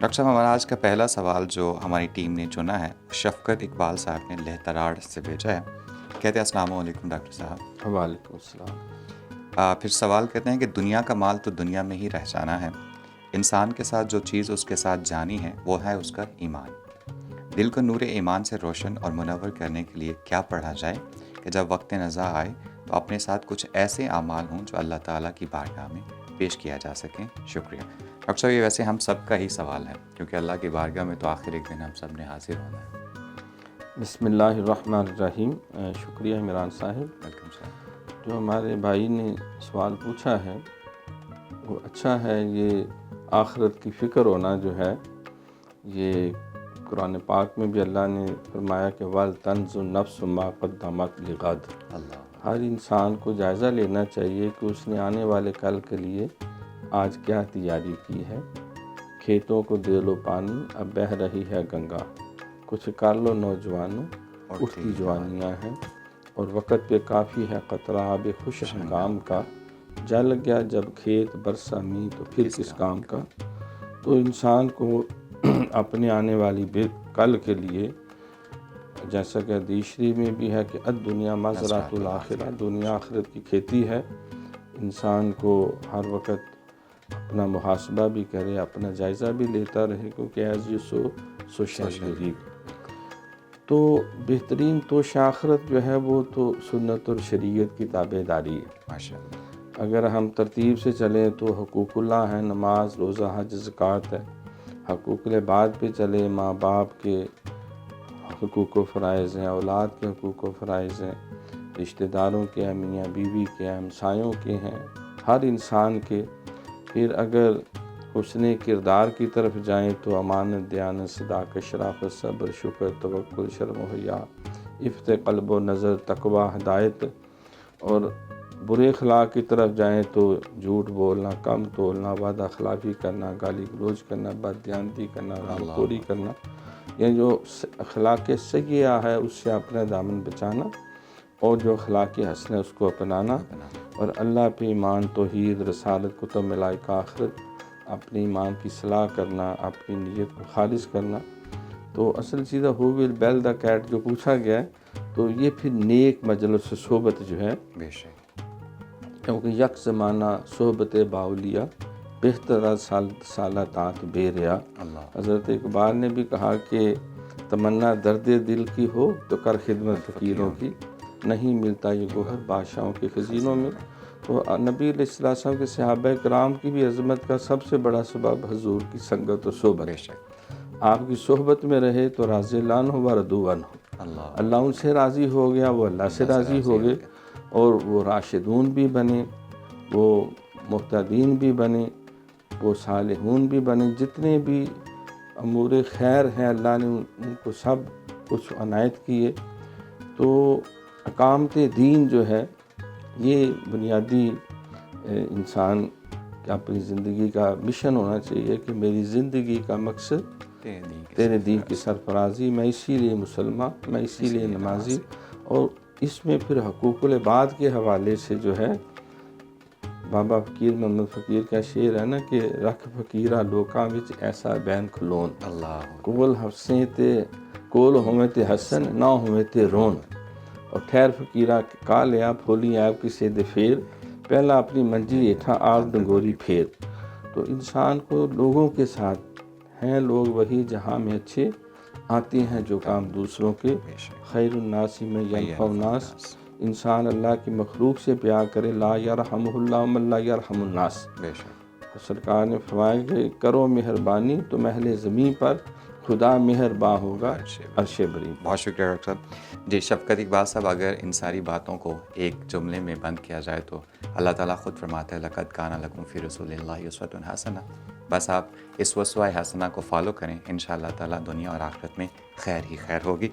Doctor صاحب ہمارا آج کا پہلا سوال جو ہماری ٹیم نے چنا ہے شفقت اقبال صاحب نے لہتراڑ سے بھیجا ہے. کہتے ہیں السلام علیکم ڈاکٹر صاحب. وعلیکم السلام. پھر سوال کرتے ہیں کہ دنیا کا مال تو دنیا میں ہی رہ جانا ہے. انسان کے ساتھ جو چیز اس کے ساتھ جانی ہے وہ ہے اس کا ایمان. دل کو نور ایمان سے روشن اور منور کرنے کے لیے کیا پڑھا جائے کہ جب وقت نزاع آئے تو اپنے ساتھ کچھ ایسے اعمال ہوں جو اللہ تعالیٰ کی بارگاہ میں پیش کیا جا سکیں. شکریہ. ڈاکٹر صاحب یہ ویسے ہم سب کا ہی سوال ہے کیونکہ اللہ کی بارگاہ میں تو آخر ایک دن ہم سب نے حاضر ہونا ہے. بسم اللہ الرحمن الرحیم. شکریہ عمران صاحب. ویلکم صاحب. جو ہمارے بھائی نے سوال پوچھا ہے وہ اچھا ہے. یہ آخرت کی فکر ہونا جو ہے یہ قرآن پاک میں بھی اللہ نے فرمایا کہ وَلْتَنْظُرْ نَفْسٌ مَا قَدَّمَتْ لِغَدٍ. ہر انسان کو جائزہ لینا چاہیے کہ اس نے آنے والے کل کے لیے آج کیا تیاری کی ہے. کھیتوں کو دے لو پانی اب بہہ رہی ہے گنگا، کچھ کر لو نوجوانوں اٹھتی جوانیاں ہیں، اور وقت پہ کافی ہے قطرہ آب خوش ہنگام کا، جل گیا جب کھیت برسا می تو پھر کس کام کا. تو انسان کو اپنے آنے والی کل کے لیے جیسا کہ حدیث شریف میں بھی ہے کہ الدنیا مزرعۃ الآخرہ، دنیا آخرت کی کھیتی ہے. انسان کو ہر وقت اپنا محاسبہ بھی کرے، اپنا جائزہ بھی لیتا رہے، کیونکہ ایز یو سو شہید. تو بہترین توش آخرت جو ہے وہ تو سنت اور شریعت کی تابع داری ہے. ماشاء اللہ. اگر ہم ترتیب سے چلیں تو حقوق اللہ ہے، نماز روزہ حج زکوٰۃ ہے. حقوق العباد پہ چلے، ماں باپ کے حقوق و فرائض ہیں، اولاد کے حقوق و فرائض ہیں، رشتہ داروں کے ہیں، میاں بیوی کے ہیں، ہمسایوں کے ہیں، ہر انسان کے. پھر اگر حسن کردار کی طرف جائیں تو امانت، دیانت، صداقت، شرافت، صبر، شکر، توکل، شرم و حیا، عفت قلب و نظر، تقویٰ، ہدایت. اور برے اخلاق کی طرف جائیں تو جھوٹ بولنا، کم تولنا، وعدہ خلافی کرنا، گالی گلوچ کرنا، بددیانتی کرنا، رامخوری کرنا. یہ جو اخلاق سیئہ ہے اس سے اپنا دامن بچانا، اور جو اخلاق حسن ہے اس کو اپنانا، اور اللہ پہ ایمان، توحید، رسالت، کتب، ملائکہ، آخرت، اپنی ایمان کی اصلاح کرنا، اپنی نیت کو خالص کرنا. تو اصل چیز ہو ول بیل دا کیٹ جو پوچھا گیا ہے تو یہ پھر نیک مجلس صحبت جو ہے، بے شک، کیونکہ یک زمانہ صحبت باولیہ بہتر سالات بے ریا. حضرت اقبال نے بھی کہا کہ تمنا درد دل کی ہو تو کر خدمت فقیروں کی، نہیں ملتا یہ گوہر بادشاہوں کے خزینوں میں. تو نبی علیہ السلام کے صحابہ کرام کی بھی عظمت کا سب سے بڑا سبب حضور کی سنگت و صحبت. آپ کی صحبت میں رہے تو راضی اللہ عنہ و رضوا عنہ، اللہ ان سے راضی ہو گیا، وہ اللہ سے راضی ہو گئے، اور وہ راشدون بھی بنے، وہ مہتدین بھی بنے، وہ صالحون بھی بنے. جتنے بھی امور خیر ہیں اللہ نے ان کو سب کچھ عنایت کیے. تو اقامت دین جو ہے یہ بنیادی انسان کا اپنی زندگی کا مشن ہونا چاہیے کہ میری زندگی کا مقصد تیرے دین کی سرفرازی، میں اسی لیے مسلمان، میں اسی لیے نمازی. اور اس میں پھر حقوق العباد کے حوالے سے جو ہے بابا فقیر محمد فقیر کا شعر ہے نا کہ رکھ فقیرہ لوکاں وچ ایسا بین کھلون، کول حسیں تے کول ہوئے تے حسن نہ ہوئے تے رون. اور ٹھہر فقیرہ کا لیا پھولی آپ کسے دے پھیر، پہلا اپنی منجی ہیٹھا آپ ڈنگوری پھیر. تو انسان کو لوگوں کے ساتھ ہیں لوگ وہی جہاں میں اچھے، آتے ہیں جو کام دوسروں کے، خیر الناس میں ینفع الناس. انسان اللہ کی مخلوق سے پیار کرے، لا یرحمہ اللہ من لا یرحم الناس. سرکار نے فرمایا کہ کرو مہربانی تو محل زمین پر خدا مہرباں ہوگا عرش بری. بہت شکریہ ڈاکٹر صاحب. جی شفقت اقبال صاحب، اگر ان ساری باتوں کو ایک جملے میں بند کیا جائے تو اللہ تعالیٰ خود فرماتا ہے لقد کان لکم فی رسول اللہ اسوۃ حسنہ. بس آپ اس اسوہ حسنہ کو فالو کریں، انشاءاللہ تعالیٰ دنیا اور آخرت میں خیر ہی خیر ہوگی.